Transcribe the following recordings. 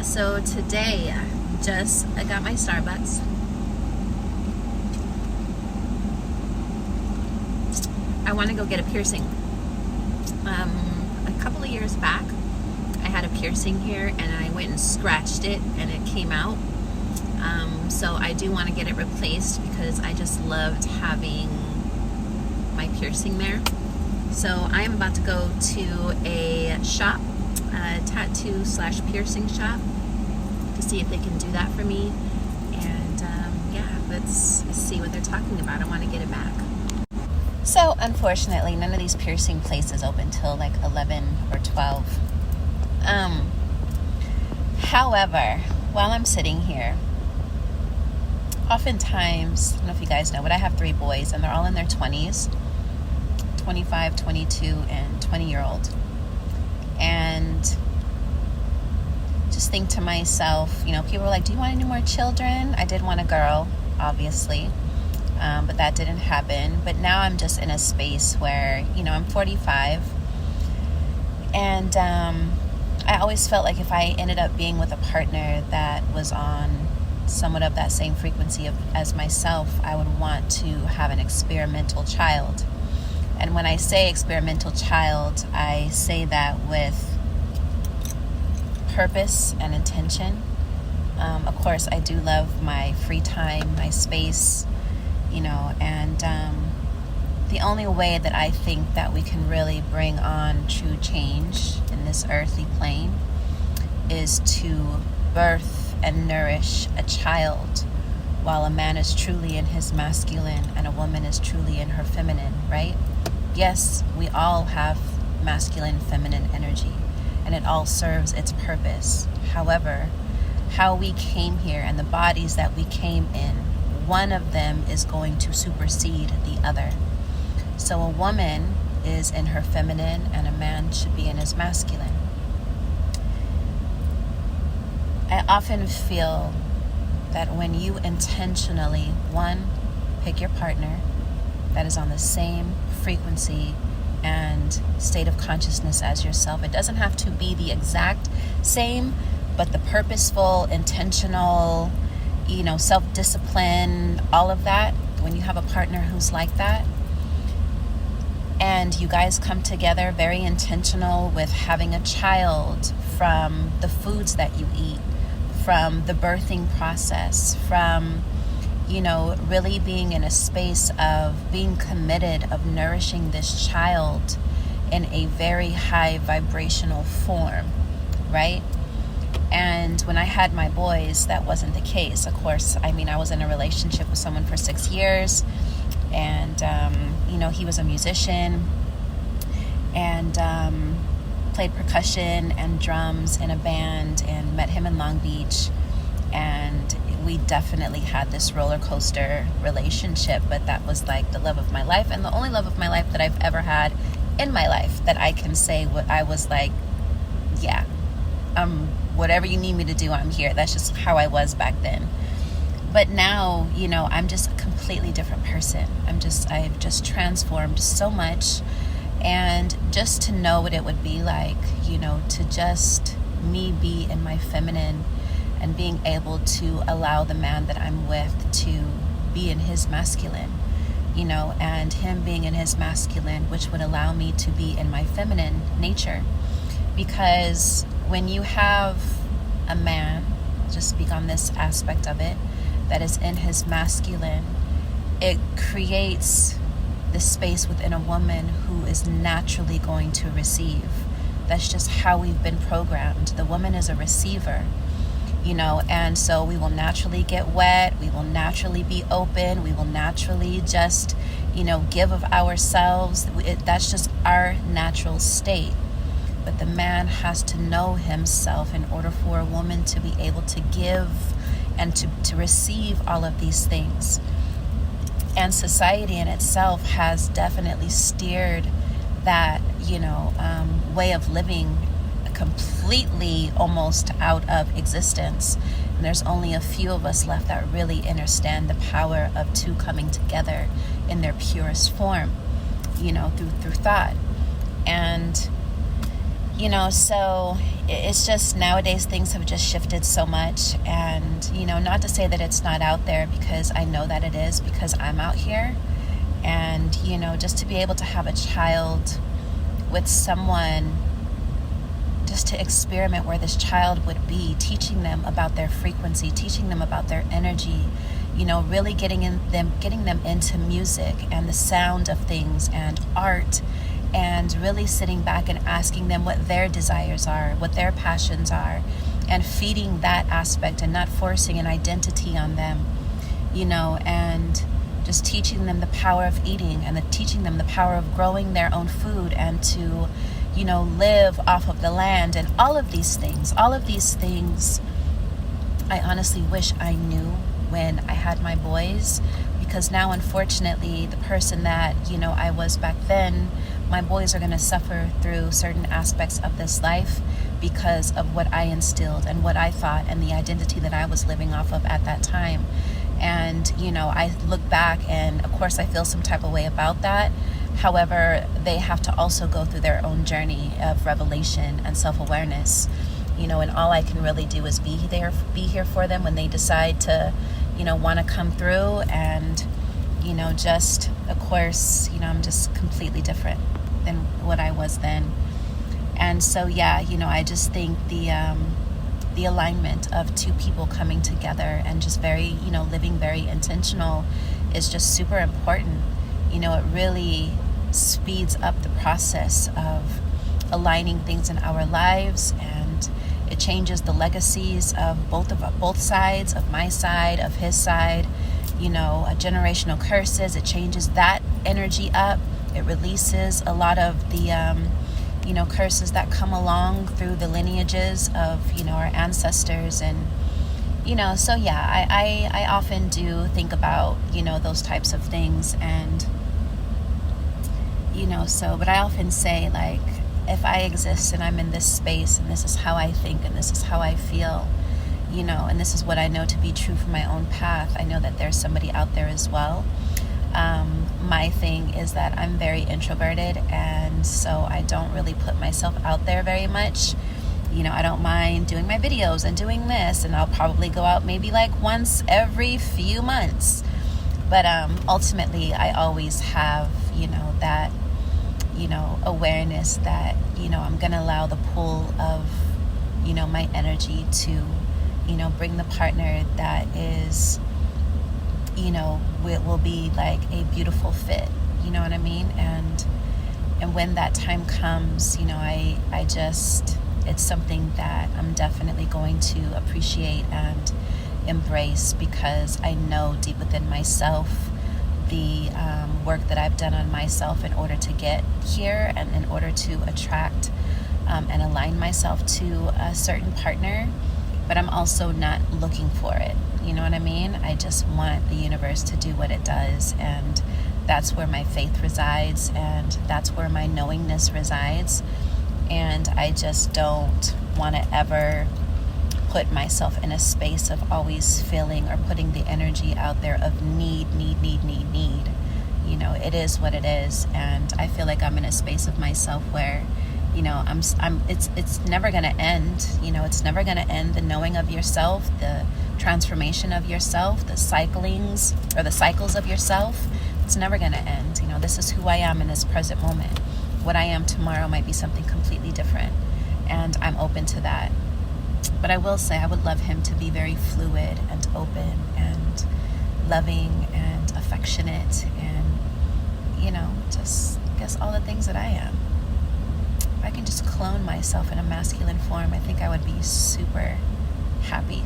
So today, I got my Starbucks. I want to go get a piercing. A couple of years back, I had a piercing here, and I went and scratched it, and it came out. So I do want to get it replaced because I just loved having my piercing there. So I am about to go to a shop, a tattoo/piercing shop, to see if they can do that for me. And let's see what they're talking about. I want to get it back. So unfortunately, none of these piercing places open till like 11 or 12. However, while I'm sitting here, oftentimes, I don't know if you guys know, but I have 3 boys, and they're all in their 20s, 25, 22, and 20-year-old. And just think to myself, people are like, do you want any more children? I did want a girl, obviously, but that didn't happen. But now I'm just in a space where, I'm 45, and I always felt like if I ended up being with a partner that was on somewhat of that same frequency as myself, I would want to have an experimental child. And when I say experimental child, I say that with purpose and intention. Of course, I do love my free time, my space, and the only way that I think that we can really bring on true change in this earthly plane is to birth and nourish a child, while a man is truly in his masculine and a woman is truly in her feminine, right? Yes, we all have masculine, feminine energy, and it all serves its purpose. However, how we came here and the bodies that we came in, one of them is going to supersede the other. So a woman is in her feminine and a man should be in his masculine. I often feel that when you intentionally, one, pick your partner that is on the same frequency and state of consciousness as yourself. It doesn't have to be the exact same, but the purposeful, intentional, self-discipline, all of that. When you have a partner who's like that, and you guys come together very intentional with having a child, from the foods that you eat, from the birthing process, from really being in a space of being committed, of nourishing this child in a very high vibrational form, right? And when I had my boys, that wasn't the case. Of course, I was in a relationship with someone for 6 years, and he was a musician and played percussion and drums in a band, and met him in Long Beach, and we definitely had this roller coaster relationship. But that was like the love of my life, and the only love of my life that I've ever had in my life, that I can say what I was like, yeah, whatever you need me to do, I'm here. That's just how I was back then. But now, I'm just a completely different person. I've just transformed so much. And just to know what it would be like, to just me be in my feminine and being able to allow the man that I'm with to be in his masculine, and him being in his masculine, which would allow me to be in my feminine nature. Because when you have a man, I'll just speak on this aspect of it, that is in his masculine, it creates the space within a woman who is naturally going to receive. That's just how we've been programmed. The woman is a receiver, and so we will naturally get wet, we will naturally be open, we will naturally just, give of ourselves. That's just our natural state. But the man has to know himself in order for a woman to be able to give and to receive all of these things. And society in itself has definitely steered that, way of living completely almost out of existence. And there's only a few of us left that really understand the power of two coming together in their purest form, through thought. And, so it's just nowadays things have just shifted so much. And, not to say that it's not out there, because I know that it is, because I'm out here. And, just to be able to have a child with someone, just to experiment where this child would be, teaching them about their frequency, teaching them about their energy, really getting them into music and the sound of things and art, and really sitting back and asking them what their desires are, what their passions are, and feeding that aspect and not forcing an identity on them, and just teaching them the power of eating, and teaching them the power of growing their own food, and to live off of the land, and all of these things I honestly wish I knew when I had my boys, because now, unfortunately, the person that I was back then, my boys are going to suffer through certain aspects of this life because of what I instilled and what I thought and the identity that I was living off of at that time. And I look back, and of course I feel some type of way about that. However, they have to also go through their own journey of revelation and self-awareness, and all I can really do is be here for them when they decide to, want to come through. And, just, of course, I'm just completely different than what I was then. And so, yeah, I just think the alignment of two people coming together and just very, living very intentional is just super important. It really speeds up the process of aligning things in our lives, and it changes the legacies of both sides, of my side, of his side, generational curses. It changes that energy up. It releases a lot of the curses that come along through the lineages of our ancestors. And so yeah, I often do think about those types of things. And but I often say, like, if I exist and I'm in this space, and this is how I think, and this is how I feel, and this is what I know to be true for my own path, I know that there's somebody out there as well. My thing is that I'm very introverted, and so I don't really put myself out there very much. I don't mind doing my videos and doing this, and I'll probably go out maybe like once every few months. But ultimately, I always have, that, awareness that, I'm going to allow the pull of, my energy to, bring the partner that is, will be like a beautiful fit. You know what I mean? And when that time comes, I just, it's something that I'm definitely going to appreciate and embrace, because I know deep within myself the work that I've done on myself in order to get here, and in order to attract and align myself to a certain partner. But I'm also not looking for it. You know what I mean? I just want the universe to do what it does, and that's where my faith resides, and that's where my knowingness resides. And I just don't want to ever put myself in a space of always feeling or putting the energy out there of need. It is what it is, and I feel like I'm in a space of myself where, it's never going to end. It's never going to end. The knowing of yourself, the transformation of yourself, the cycles of yourself, it's never going to end. This is who I am in this present moment. What I am tomorrow might be something completely different, and I'm open to that. But I will say, I would love him to be very fluid and open and loving and affectionate, and just, I guess, all the things that I am. If I can just clone myself in a masculine form, I think I would be super happy.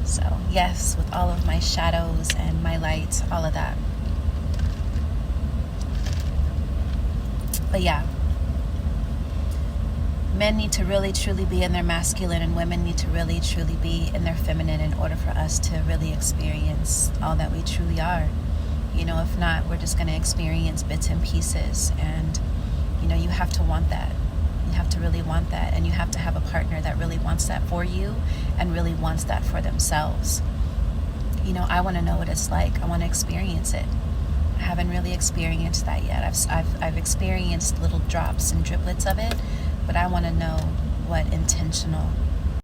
So yes, with all of my shadows and my light, all of that. But yeah, men need to really truly be in their masculine, and women need to really truly be in their feminine in order for us to really experience all that we truly are. If not, we're just going to experience bits and pieces. And you have to want that. You have to really want that, and you have to have a partner that really wants that for you and really wants that for themselves. I want to know what it's like. I want to experience it. I haven't really experienced that yet. I've experienced little drops and driplets of it, but I want to know what intentional